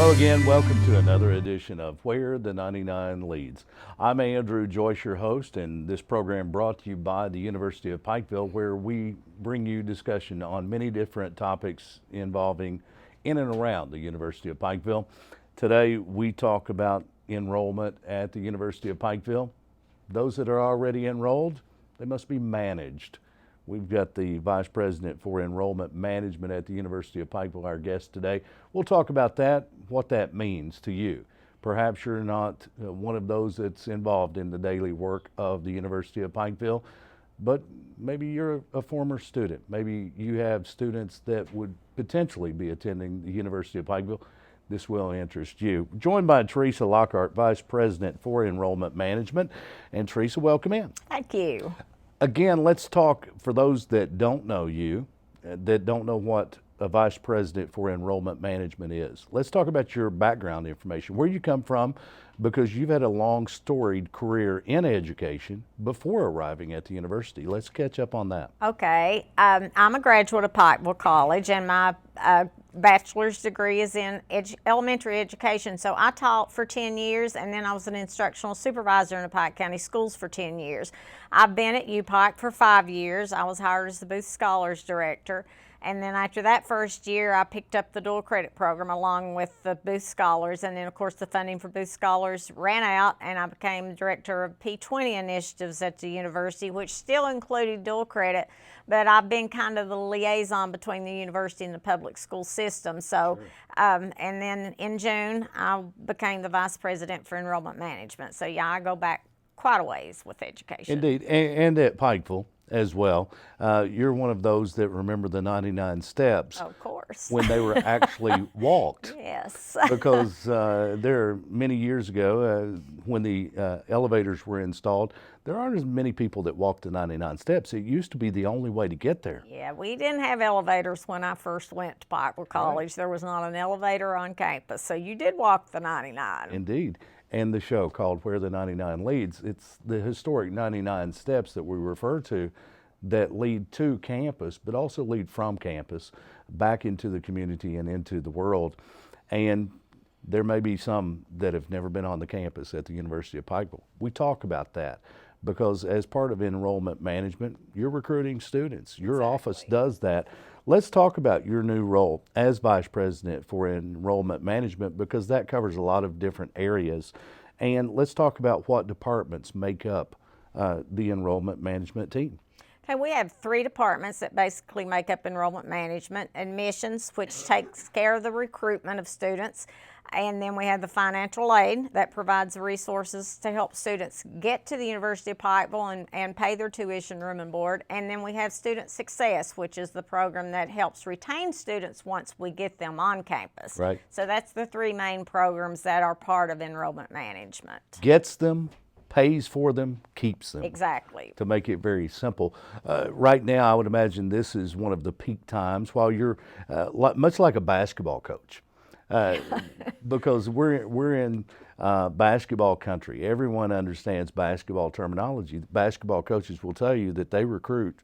Hello again. Welcome to another edition of Where the 99 Leads. I'm Andrew Joyce, your host, and this program brought to you by the University of Pikeville, where we bring you discussion on many different topics involving in and around the University of Pikeville. Today we talk about enrollment at the University of Pikeville. Those that are already enrolled, they must be managed. We've got the Vice President for Enrollment Management at the University of Pikeville, our guest today. We'll talk about that, what that means to you. Perhaps you're not one of those that's involved in the daily work of the University of Pikeville, but maybe you're a former student. Maybe you have students that would potentially be attending the University of Pikeville. This will interest you. Joined by Teresa Lockhart, Vice President for Enrollment Management. And Teresa, welcome in. Thank you. Again, let's talk for those that don't know you, that don't know what a Vice President for Enrollment Management is. Let's talk about your background information, where you come from, because you've had a long storied career in education before arriving at the university. Let's catch up on that. Okay, I'm a graduate of Pikeville College, and my bachelor's degree is in elementary education. So I taught for 10 years, and then I was an instructional supervisor in the Pike County Schools for 10 years. I've been at UPike for 5 years. I was hired as the Booth Scholars Director. And then after that first year, I picked up the dual credit program along with the Booth Scholars. And then, of course, the funding for Booth Scholars ran out, and I became director of P20 initiatives at the university, which still included dual credit. But I've been kind of the liaison between the university and the public school system. So, and then in June, I became the vice president for enrollment management. So, yeah, I go back quite a ways with education. Indeed, and at Pikeville as well. You're one of those that remember the 99 steps. Of course. When they were actually walked. Yes. Because there many years ago, when the elevators were installed, there aren't as many people that walk the 99 steps. It used to be the only way to get there. Yeah, we didn't have elevators when I first went to Pikeville College. Right. There was not an elevator on campus, so you did walk the 99. Indeed. And the show called Where the 99 Leads, it's the historic 99 steps that we refer to that lead to campus, but also lead from campus back into the community and into the world. And there may be some that have never been on the campus at the University of Pikeville. We talk about that because as part of enrollment management, you're recruiting students. Your office does that. Let's talk about your new role as Vice President for Enrollment Management, because that covers a lot of different areas. And let's talk about what departments make up the enrollment management team. Okay, we have 3 departments that basically make up enrollment management: admissions, which takes care of the recruitment of students, and then we have the financial aid that provides the resources to help students get to the University of Pikeville and pay their tuition, room, and board. And then we have student success, which is the program that helps retain students once we get them on campus. Right. So that's the 3 main programs that are part of enrollment management. Gets them, pays for them, keeps them. Exactly. To make it very simple. Right now, I would imagine this is one of the peak times while you're much like a basketball coach. Because we're in basketball country. Everyone understands basketball terminology. Basketball coaches will tell you that they recruit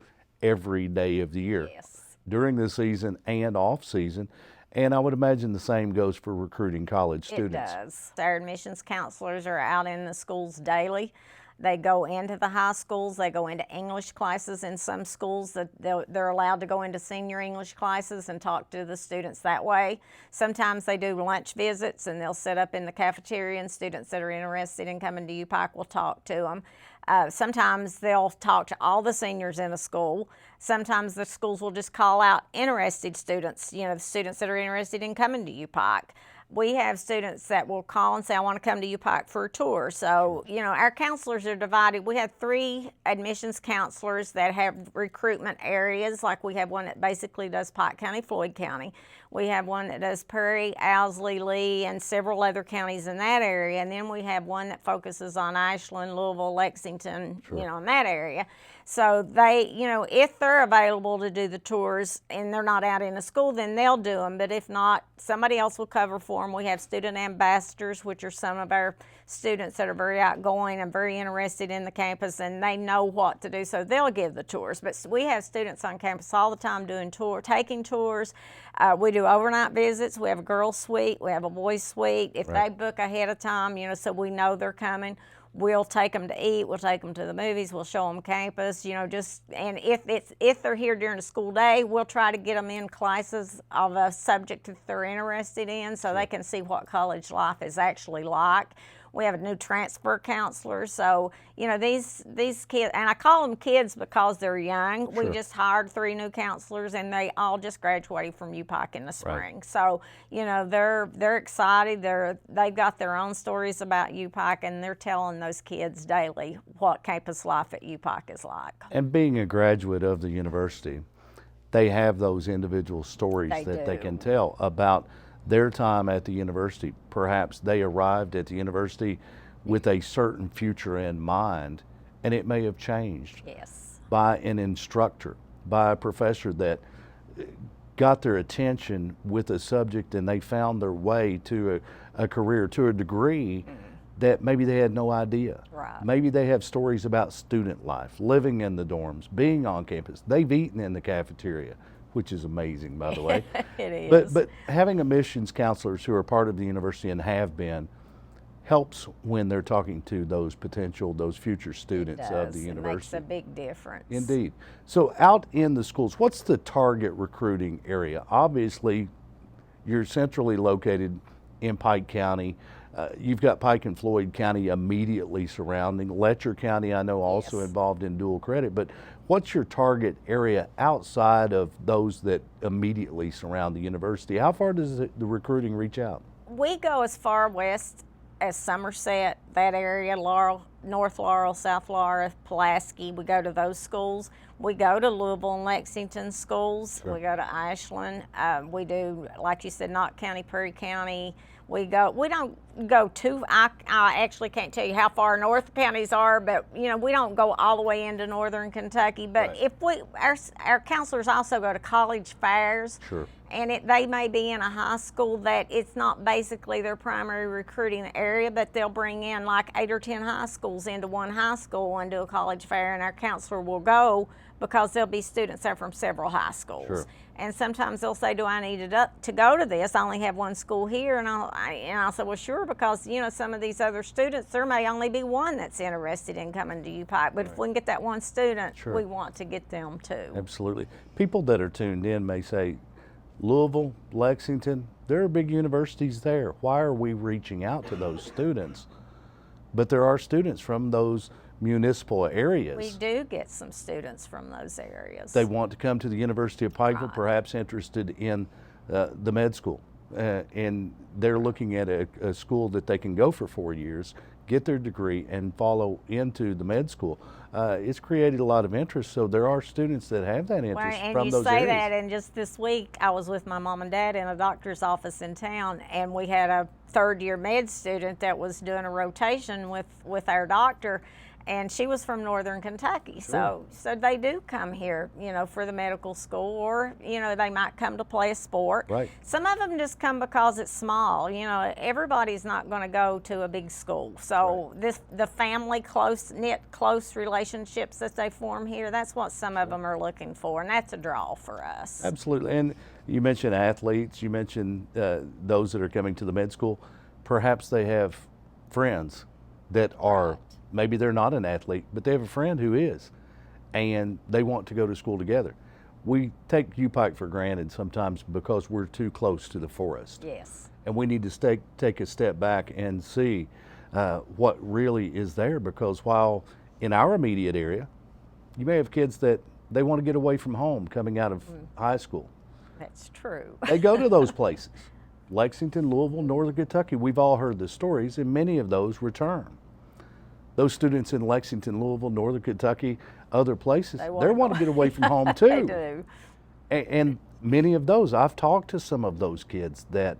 every day of the year. Yes. During the season and off season. And I would imagine the same goes for recruiting college students. It does. Our admissions counselors are out in the schools daily. They go into the high schools. They go into English classes in some schools. That they're allowed to go into senior English classes and talk to the students that way. Sometimes they do lunch visits, and they'll sit up in the cafeteria, and students that are interested in coming to UPike will talk to them. Sometimes they'll talk to all the seniors in a school. Sometimes the schools will just call out interested students, students that are interested in coming to UPike. We have students that will call and say, I want to come to UPike for a tour. So, our counselors are divided. We have 3 admissions counselors that have recruitment areas. Like we have one that basically does Pike County, Floyd County. We have one that does Perry, Owsley, Lee, and several other counties in that area. And then we have one that focuses on Ashland, Louisville, Lexington, Sure. In that area. So they, if they're available to do the tours and they're not out in a school, then they'll do them. But if not, somebody else will cover for them. We have student ambassadors, which are some of our students that are very outgoing and very interested in the campus, and they know what to do, so they'll give the tours. But we have students on campus all the time taking tours. We do overnight visits. We have a girls' suite. We have a boys' suite. If they book ahead of time, so we know they're coming, we'll take them to eat. We'll take them to the movies. We'll show them campus. And if they're here during the school day, we'll try to get them in classes of a subject that they're interested in, so they can see what college life is actually like. We have a new transfer counselor. So, these kids, and I call them kids because they're young. Sure. We just hired 3 new counselors, and they all just graduated from UPike in the spring. Right. So, they're excited. They've got their own stories about UPike, and they're telling those kids daily what campus life at UPike is like. And being a graduate of the university, they have those individual stories that they do. can tell about their time at the university. Perhaps they arrived at the university with a certain future in mind, and it may have changed Yes. by an instructor, by a professor that got their attention with a subject, and they found their way to a career, to a degree that maybe they had no idea. Right. Maybe they have stories about student life, living in the dorms, being on campus. They've eaten in the cafeteria, which is amazing, by the way. It is. But having admissions counselors who are part of the university and have been helps when they're talking to those future students of the It university. makes a big difference. Indeed. So out in the schools, what's the target recruiting area? Obviously, you're centrally located in Pike County. You've got Pike and Floyd County immediately surrounding. Letcher County, I know, also Yes. involved in dual credit. But what's your target area outside of those that immediately surround the university? How far does the recruiting reach out? We go as far west as Somerset, that area, Laurel, North Laurel, South Laurel, Pulaski. We go to those schools. We go to Louisville and Lexington schools. Sure. We go to Ashland. We do, like you said, Knott County, Perry County. We don't go too, I actually can't tell you how far north the counties are, but we don't go all the way into northern Kentucky. But Right. if our counselors also go to college fairs. Sure. And they may be in a high school that it's not basically their primary recruiting area, but they'll bring in like 8 or 10 high schools into one high school and do a college fair, and our counselor will go because there'll be students there from several high schools. Sure. And sometimes they'll say, "Do I need to go to this? I only have one school here." And I'll say, "Well, sure, because some of these other students, there may only be one that's interested in coming to UPike. But if we can get that one student, Sure. we want to get them too." Absolutely. People that are tuned in may say, Louisville, Lexington, there are big universities there. Why are we reaching out to those students? But there are students from those municipal areas. We do get some students from those areas. They want to come to the University of Pikeville, perhaps interested in the med school. And they're looking at a school that they can go for 4 years, get their degree, and follow into the med school. It's created a lot of interest, so there are students that have that interest and from you those say areas. that, and just this week I was with my mom and dad in a doctor's office in town, and we had a third-year med student that was doing a rotation with our doctor, and she was from northern Kentucky. So they do come here, for the medical school, or they might come to play a sport. Right. Some of them just come because it's small. Everybody's not going to go to a big school. So the family close relationships that they form here, that's what some of them are looking for, and that's a draw for us. Absolutely. And you mentioned athletes, you mentioned those that are coming to the med school. Perhaps they have friends that are, maybe they're not an athlete, but they have a friend who is, and they want to go to school together. We take UPike for granted sometimes because we're too close to the forest. Yes. And we need to take a step back and see what really is there, because while in our immediate area, you may have kids that they want to get away from home coming out of high school. That's true. They go to those places. Lexington, Louisville, Northern Kentucky, we've all heard the stories, and many of those return. Those students in Lexington, Louisville, Northern Kentucky, other places, they want to get away from home too. They do. And many of those, I've talked to some of those kids that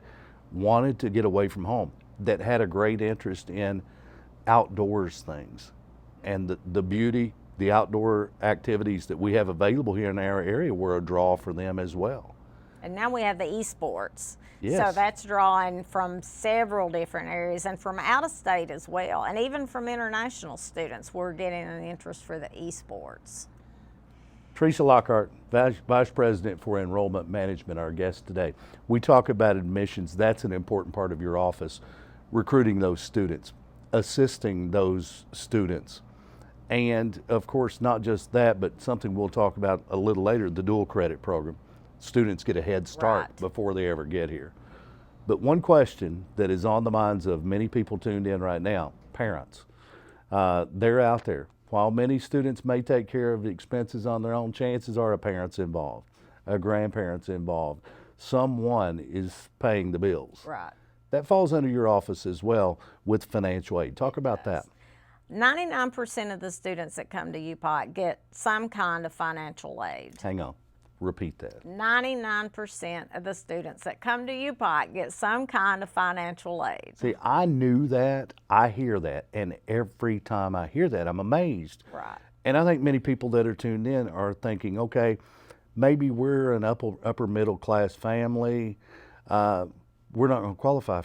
wanted to get away from home, that had a great interest in outdoors things and the beauty, the outdoor activities that we have available here in our area were a draw for them as well. And now we have the esports. Yes. So that's drawing from several different areas and from out of state as well. And even from international students, we're getting an interest for the esports. Teresa Lockhart, Vice President for Enrollment Management, our guest today. We talk about admissions. That's an important part of your office, recruiting those students, assisting those students. And of course, not just that, but something we'll talk about a little later, the dual credit program. Students get a head start Right. before they ever get here. But one question that is on the minds of many people tuned in right now, parents, they're out there. While many students may take care of the expenses on their own, chances are a parent's involved, a grandparent's involved. Someone is paying the bills. Right. That falls under your office as well with financial aid. Talk about that. 99% of the students that come to UPOC get some kind of financial aid. Hang on. Repeat that. 99% of the students that come to UPOC get some kind of financial aid. See, I knew that. I hear that. And every time I hear that, I'm amazed. Right. And I think many people that are tuned in are thinking, okay, maybe we're an upper middle class family. We're not going to qualify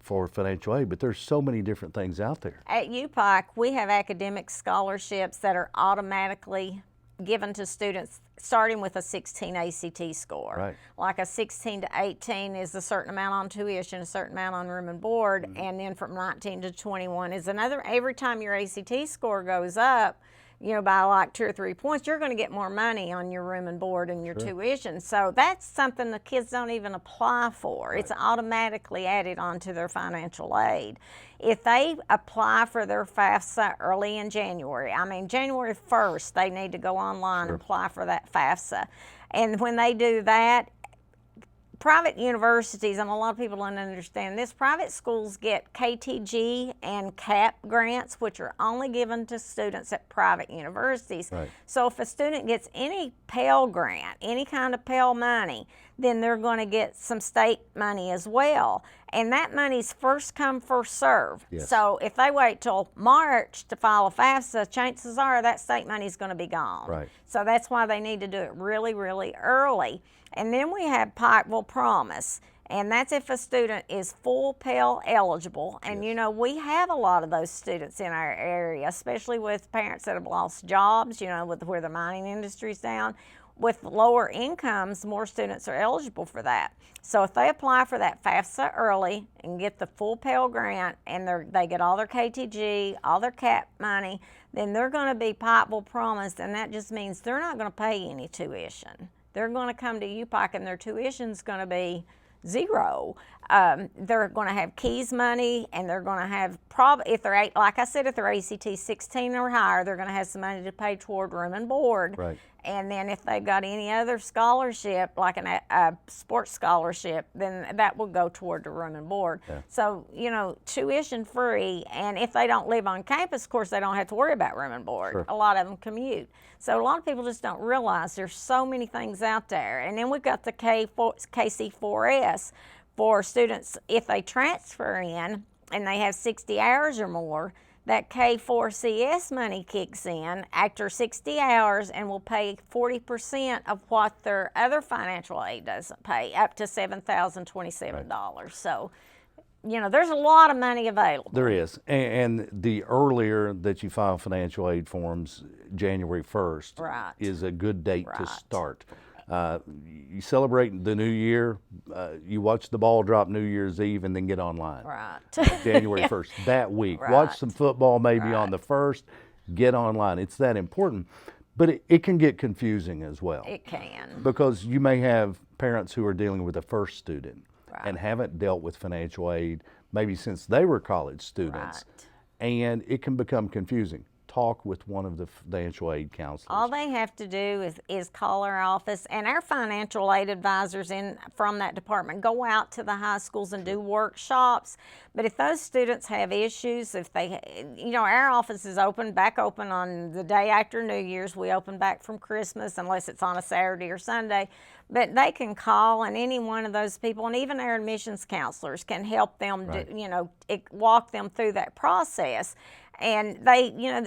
for financial aid, but there's so many different things out there. At UPOC, we have academic scholarships that are automatically given to students starting with a 16 ACT score. Right. Like a 16 to 18 is a certain amount on tuition, a certain amount on room and board, Mm-hmm. and then from 19 to 21 is another. Every time your ACT score goes up, you know, by like 2 or 3 points, you're going to get more money on your room and board and your tuition. So that's something the kids don't even apply for. Right. It's automatically added onto their financial aid. If they apply for their FAFSA early in January, I mean January 1st, they need to go online and apply for that FAFSA. And when they do that, private universities, and a lot of people don't understand this, private schools get KTG and CAP grants, which are only given to students at private universities. Right. So if a student gets any Pell Grant, any kind of Pell money, then they're going to get some state money as well. And that money's first come, first serve. Yes. So if they wait till March to file a FAFSA, chances are that state money's going to be gone. Right. So that's why they need to do it really, really early. And then we have Pikeville Promise, and that's if a student is full Pell eligible. And you know, we have a lot of those students in our area, especially with parents that have lost jobs, you know, with where the mining industry's down. With lower incomes, more students are eligible for that. So if they apply for that FAFSA early and get the full Pell Grant, and they get all their KTG, all their CAP money, then they're going to be Pikeville Promised, and that just means they're not going to pay any tuition. They're going to come to UPOC and their tuition's going to be zero. They're going to have KEYS money, and they're going to have if they're like I said, if they're ACT 16 or higher, they're going to have some money to pay toward room and board. Right. And then if they've got any other scholarship, like a sports scholarship, then that will go toward the room and board. Yeah. So, you know, tuition free, and if they don't live on campus, of course, they don't have to worry about room and board. Sure. A lot of them commute. So a lot of people just don't realize there's so many things out there. And then we've got the KC4S for students if they transfer in and they have 60 hours or more. That K4CS money kicks in after 60 hours and will pay 40% of what their other financial aid doesn't pay, up to $7,027. Right. So, you know, there's a lot of money available. There is. And the earlier that you file financial aid forms, January 1st, right. is a good date right. to start. You celebrate the new year, you watch the ball drop New Year's Eve, and then get online. Right. January 1st, that week. Right. Watch some football maybe right. on the 1st, get online. It's that important. But it can get confusing as well. It can. Because you may have parents who are dealing with a first student right. and haven't dealt with financial aid maybe since they were college students. Right. And it can become confusing. Talk with one of the financial aid counselors. All they have to do is call our office, and our financial aid advisors from that department go out to the high schools and do workshops. But if those students have issues, if they, you know, our office is back open on the day after New Year's. We open back from Christmas unless it's on a Saturday or Sunday. But they can call, and any one of those people, and even our admissions counselors can help them, right. walk them through that process. And they, you know,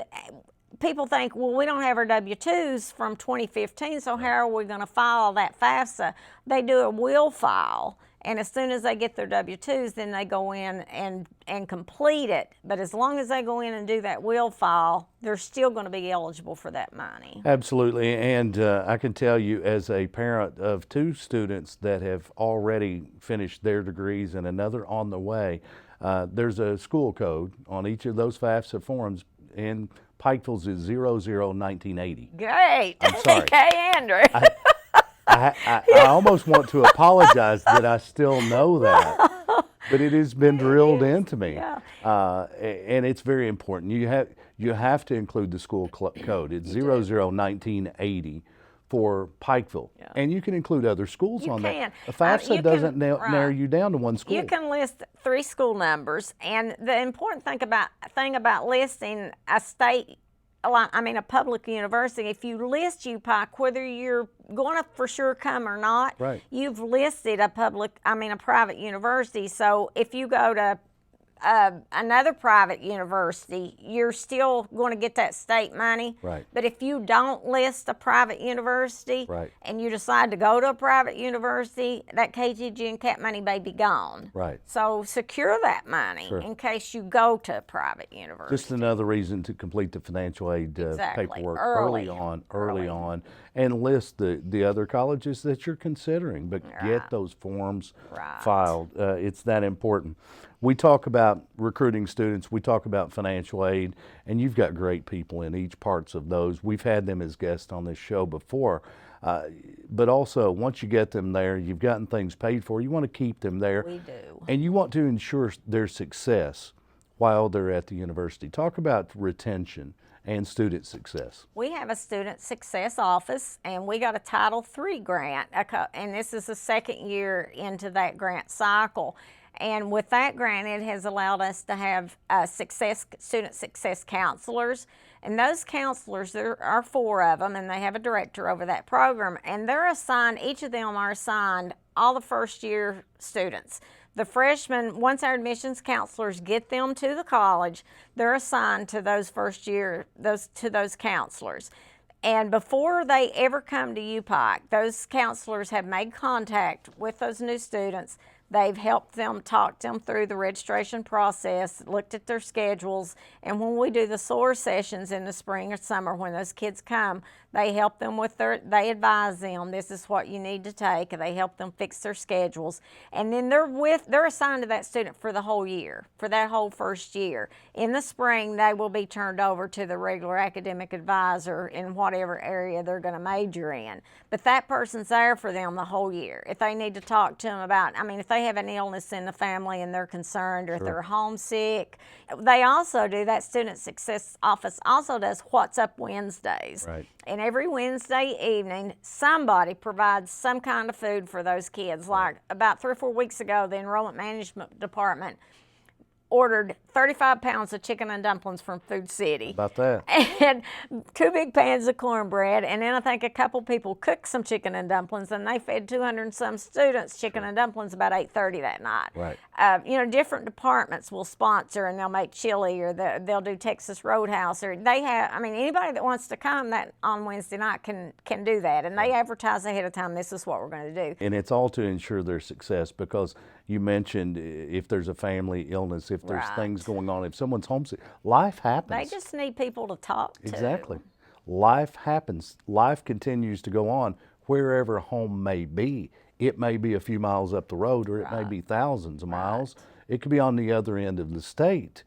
people think, well, we don't have our W-2s from 2015, so how are we going to file that FAFSA? They do a will file, and as soon as they get their W-2s, then they go in and complete it. But as long as they go in and do that will file, they're still going to be eligible for that money. Absolutely, and I can tell you as a parent of 2 students that have already finished their degrees and another on the way, there's a school code on each of those FAFSA forms, and Pikeville's is 001980. Great. I'm sorry. Okay, Andrew. I almost want to apologize that I still know that, but it has been drilled into me, Yeah. And it's very important. You have to include the school code. It's 001980 for Pikeville, and you can include other schools You on can. that. A FAFSA You doesn't can- narrow right. you down to one school. You can list 3 school numbers, and the important thing about listing a state, a public university, if you list UPike, whether you're going to for sure come or not, Right. you've listed a private university. So if you go to another private university, you're still going to get that state money. Right. But if you don't list a private university, Right. and you decide to go to a private university, that KTG and CAP money may be gone. Right. So secure that money Sure. in case you go to a private university. Just another reason to complete the financial aid Exactly. paperwork Early. early on, and list the other colleges that you're considering, but get those forms Right. filed. It's that important. We talk about recruiting students, we talk about financial aid, and you've got great people in each parts of those. We've had them as guests on this show before. But also, once you get them there, you've gotten things paid for, you want to keep them there. We do. And you want to ensure their success while they're at the university. Talk about retention and student success. We have a student success office, and we got a Title III grant, and this is the 2nd year into that grant cycle. And with that grant, it has allowed us to have student success counselors. And those counselors, there are 4 of them, and they have a director over that program. And they're assigned, each of them are assigned all the first-year students. The freshmen, once our admissions counselors get them to the college, they're assigned to those those counselors. And before they ever come to UPike, those counselors have made contact with those new students. They've helped them, talked them through the registration process, looked at their schedules, and when we do the SOAR sessions in the spring or summer when those kids come, they help them with they advise them, this is what you need to take, and they help them fix their schedules. And then they're assigned to that student for the whole year, for that whole first year. In the spring, they will be turned over to the regular academic advisor in whatever area they're going to major in. But that person's there for them the whole year. If they need to talk to them about, if they have an illness in the family and they're concerned, or if they're homesick, they also do, that student success office also does What's Up Wednesdays. Right. And every Wednesday evening, somebody provides some kind of food for those kids. Like about 3 or 4 weeks ago, the enrollment management department ordered 35 pounds of chicken and dumplings from Food City. About that. And 2 big pans of cornbread, and then I think a couple people cooked some chicken and dumplings, and they fed 200 and some students chicken and dumplings about 8:30 that night. Right. Different departments will sponsor, and they'll make chili, or they'll do Texas Roadhouse, or they have. Anybody that wants to come that on Wednesday night can do that, and they advertise ahead of time. This is what we're going to do. And it's all to ensure their success, because you mentioned if there's a family illness, if there's Right. things going on, if someone's homesick, life happens. They just need people to talk to. Exactly. Life happens. Life continues to go on wherever home may be. It may be a few miles up the road, or it may be thousands of miles. It could be on the other end of the state.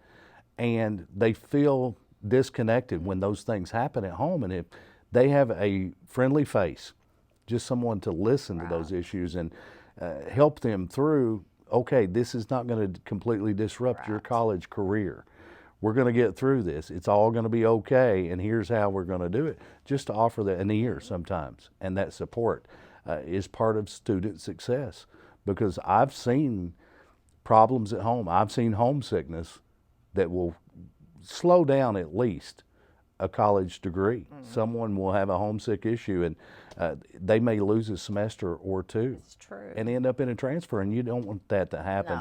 And they feel disconnected when those things happen at home. And if they have a friendly face, just someone to listen to those issues and help them through, okay, this is not going to completely disrupt your college career. We're going to get through this. It's all going to be okay, and here's how we're going to do it. Just to offer that an ear sometimes, and that support is part of student success. Because I've seen problems at home. I've seen homesickness that will slow down at least a college degree. Someone will have a homesick issue, and they may lose a semester or 2. It's true. And end up in a transfer, and you don't want that to happen.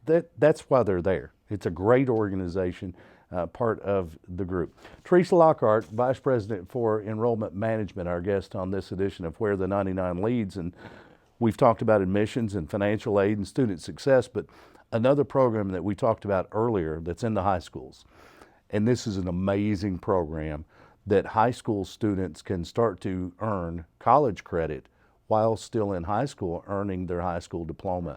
No. That's why they're there. It's a great organization. part of the group. Teresa Lockhart, Vice President for Enrollment Management, our guest on this edition of Where the 99 Leads. And we've talked about admissions and financial aid and student success, but another program that we talked about earlier that's in the high schools. And this is an amazing program that high school students can start to earn college credit while still in high school, earning their high school diploma.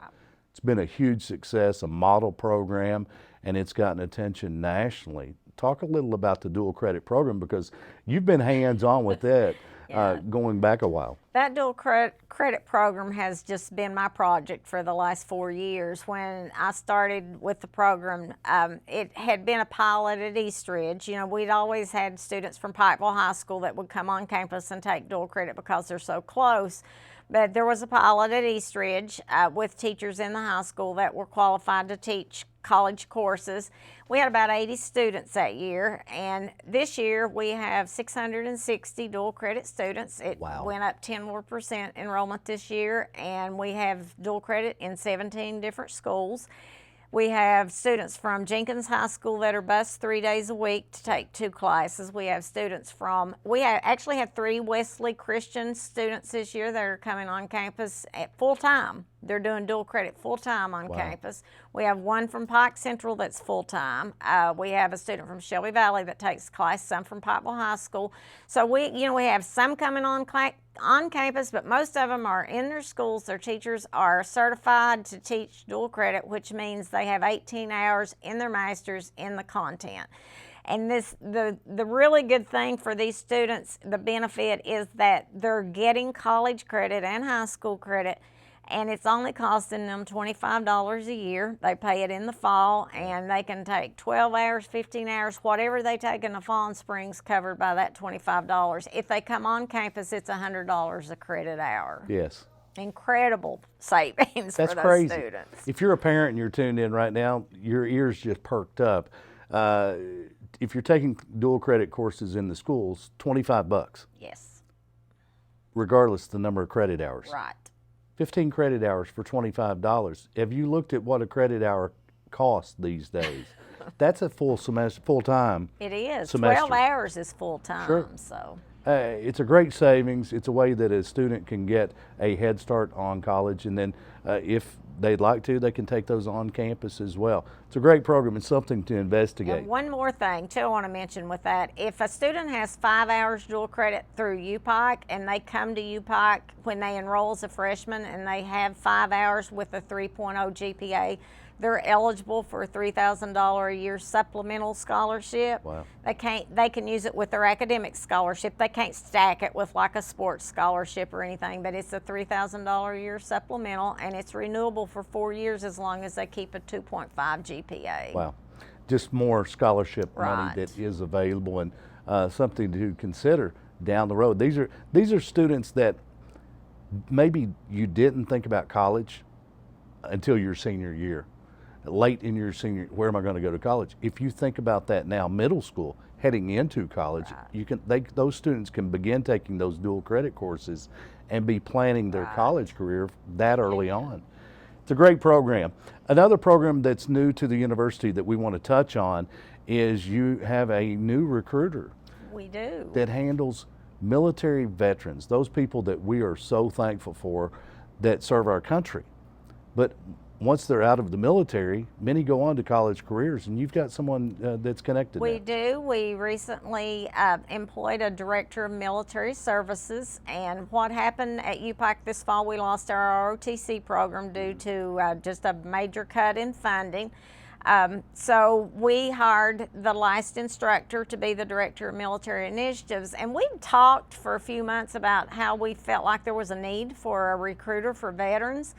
It's been a huge success, a model program, and it's gotten attention nationally. Talk a little about the dual credit program, because you've been hands-on with that going back a while. That dual credit program has just been my project for the last 4 years. When I started with the program, it had been a pilot at Eastridge. You know, we'd always had students from Pikeville High School that would come on campus and take dual credit because they're so close. But there was a pilot at Eastridge with teachers in the high school that were qualified to teach college courses. We had about 80 students that year, and this year we have 660 dual credit students. It went up 10% more enrollment this year, and we have dual credit in 17 different schools. We have students from Jenkins High School that are bused 3 days a week to take 2 classes. We have students from, actually have 3 Wesley Christian students this year that are coming on campus at full-time. They're doing dual credit full-time on campus. We have 1 from Pike Central that's full-time. We have a student from Shelby Valley that takes class, some from Pikeville High School. So we have some coming on campus, but most of them are in their schools. Their teachers are certified to teach dual credit, which means they have 18 hours in their master's in the content. And the really good thing for these students, the benefit is that they're getting college credit and high school credit, and it's only costing them $25 a year. They pay it in the fall, and they can take 12 hours, 15 hours, whatever they take in the fall and spring's covered by that $25. If they come on campus, it's $100 a credit hour. Yes. Incredible savings That's for those crazy. students. If you're a parent and you're tuned in right now, your ears just perked up. If you're taking dual credit courses in the schools, $25. Yes. Regardless of the number of credit hours. Right. 15 credit hours for $25. Have you looked at what a credit hour costs these days? That's a full semester, full time. It is. Semester. 12 hours is full time. Sure. So. It's a great savings. It's a way that a student can get a head start on college, and then if they'd like to, they can take those on campus as well. It's a great program. It's something to investigate. And one more thing, too, I want to mention with that. If a student has 5 hours dual credit through UPike, and they come to UPike when they enroll as a freshman and they have 5 hours with a 3.0 GPA, they're eligible for a $3,000 a year supplemental scholarship. Wow. They can use it with their academic scholarship. They can't stack it with like a sports scholarship or anything, but it's a $3,000 a year supplemental, and it's renewable for 4 years as long as they keep a 2.5 GPA. Wow. Just more scholarship money Right. that is available, and something to consider down the road. These are students that maybe you didn't think about college until your senior year. Late in your senior, where am I going to go to college? If you think about that now, middle school, heading into college, those students can begin taking those dual credit courses and be planning their college career that early on. It's a great program. Another program that's new to the university that we want to touch on is you have a new recruiter. We do. That handles military veterans, those people that we are so thankful for that serve our country. But once they're out of the military, many go on to college careers, and you've got someone that's connected We there. do. We recently employed a director of military services, and what happened at UPike this fall, we lost our ROTC program due to just a major cut in funding. So we hired the last instructor to be the director of military initiatives, and we talked for a few months about how we felt like there was a need for a recruiter for veterans.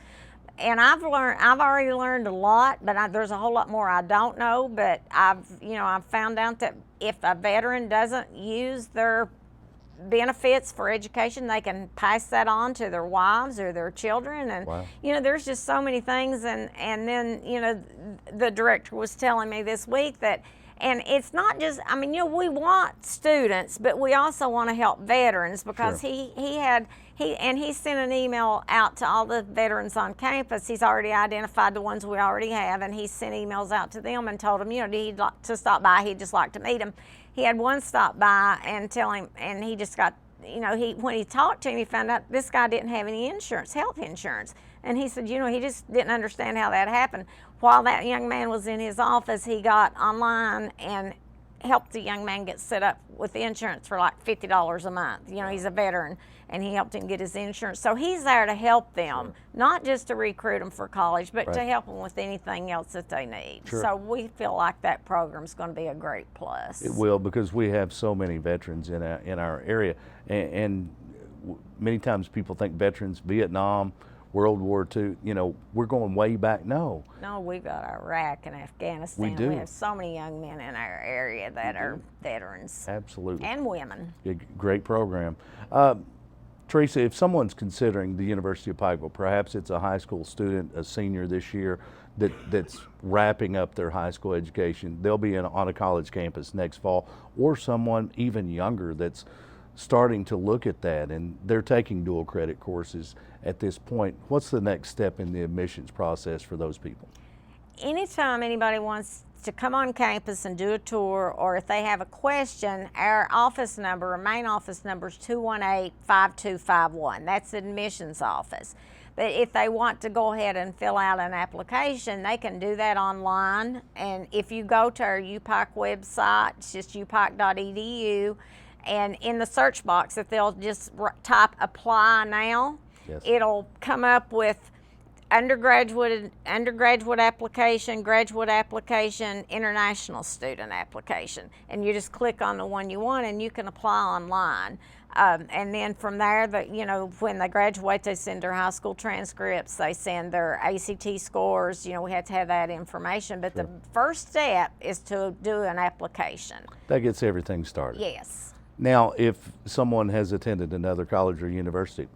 And I've already learned a lot, but there's a whole lot more I don't know. But I've found out that if a veteran doesn't use their benefits for education, they can pass that on to their wives or their children. And Wow. There's just so many things. And then the director was telling me this week that. And it's not just, we want students, but we also want to help veterans, because Sure. he He sent an email out to all the veterans on campus. He's already identified the ones we already have, and he sent emails out to them and told them, he'd like to stop by. He'd just like to meet him. He had one stop by and tell him, and he just got, when he talked to him, he found out this guy didn't have any insurance, health insurance. And he said, he just didn't understand how that happened. While that young man was in his office, he got online and helped the young man get set up with insurance for like $50 a month. He's a veteran, and he helped him get his insurance. So he's there to help them, not just to recruit them for college, but to help them with anything else that they need. So we feel like that program's going to be a great plus. It will, because we have so many veterans in our area, and many times people think veterans, Vietnam, World War II, we're going way back. No, we've got Iraq and Afghanistan. We do. We have so many young men in our area that are veterans. Absolutely. And women. Great program. Teresa, if someone's considering the University of Pikeville, perhaps it's a high school student, a senior this year, that's wrapping up their high school education, they'll be on a college campus next fall, or someone even younger that's starting to look at that, and they're taking dual credit courses at this point. What's the next step in the admissions process for those people? Anytime anybody wants to come on campus and do a tour, or if they have a question, our main office number is 218-5251. That's the admissions office. But if they want to go ahead and fill out an application, they can do that online. And if you go to our UPike website, it's just upike.edu, and in the search box, if they'll just type apply now, it'll come up with undergraduate application, graduate application, international student application. And you just click on the one you want, and you can apply online. And then from there, when they graduate, they send their high school transcripts, they send their ACT scores. We have to have that information. But the first step is to do an application. That gets everything started. Yes. Now, if someone has attended another college or university,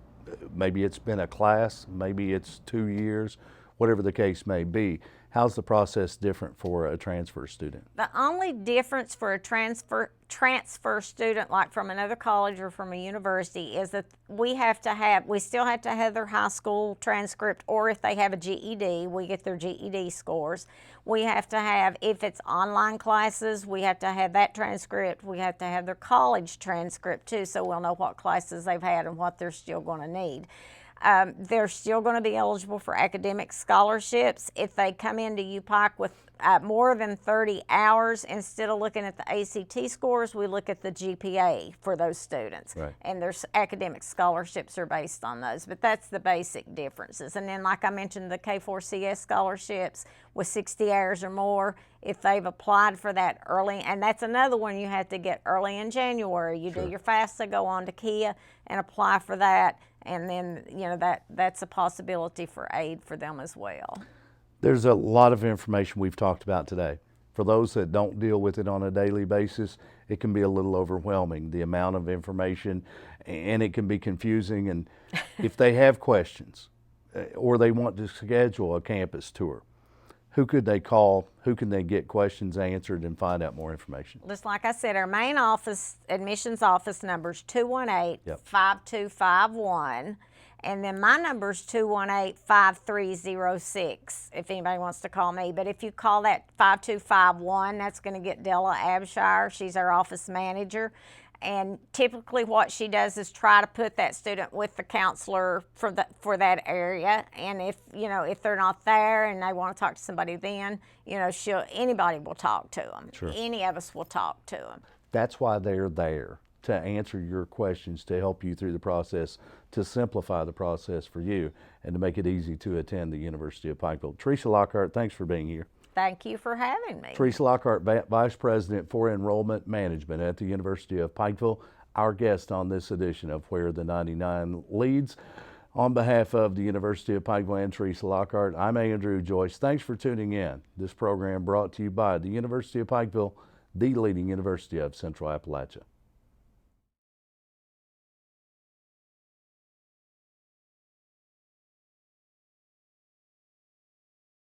maybe it's been a class, maybe it's 2 years, whatever the case may be, how's the process different for a transfer student? The only difference for a transfer student, like from another college or from a university, is that we still have to have their high school transcript, or if they have a GED, we get their GED scores. We have to have, if it's online classes, we have to have that transcript. We have to have their college transcript too, so we'll know what classes they've had and what they're still going to need. They're still going to be eligible for academic scholarships if they come into UPike with more than 30 hours. Instead of looking at the ACT scores, we look at the GPA for those students. Right. And their academic scholarships are based on those. But that's the basic differences. And then, like I mentioned, the K4CS scholarships with 60 hours or more, if they've applied for that early, and that's another one you have to get early in January. You do your FAFSA, go on to KIA and apply for that. And then, that's a possibility for aid for them as well. There's a lot of information we've talked about today. For those that don't deal with it on a daily basis, it can be a little overwhelming, the amount of information, and it can be confusing. And if they have questions or they want to schedule a campus tour, who could they call? Who can they get questions answered and find out more information? Just like I said, our main office, admissions office number is 218-5251. And then my number is 218-5306 if anybody wants to call me. But if you call that 5251, that's going to get Della Abshire. She's our office manager. And typically what she does is try to put that student with the counselor for that area. And if they're not there and they want to talk to somebody, then anybody will talk to them. Sure. Any of us will talk to them. That's why they're there, to answer your questions, to help you through the process, to simplify the process for you, and to make it easy to attend the University of Pikeville. Teresa Lockhart, thanks for being here. Thank you for having me. Teresa Lockhart, Vice President for Enrollment Management at the University of Pikeville, our guest on this edition of Where the 99 Leads. On behalf of the University of Pikeville and Teresa Lockhart, I'm Andrew Joyce. Thanks for tuning in. This program brought to you by the University of Pikeville, the leading university of Central Appalachia.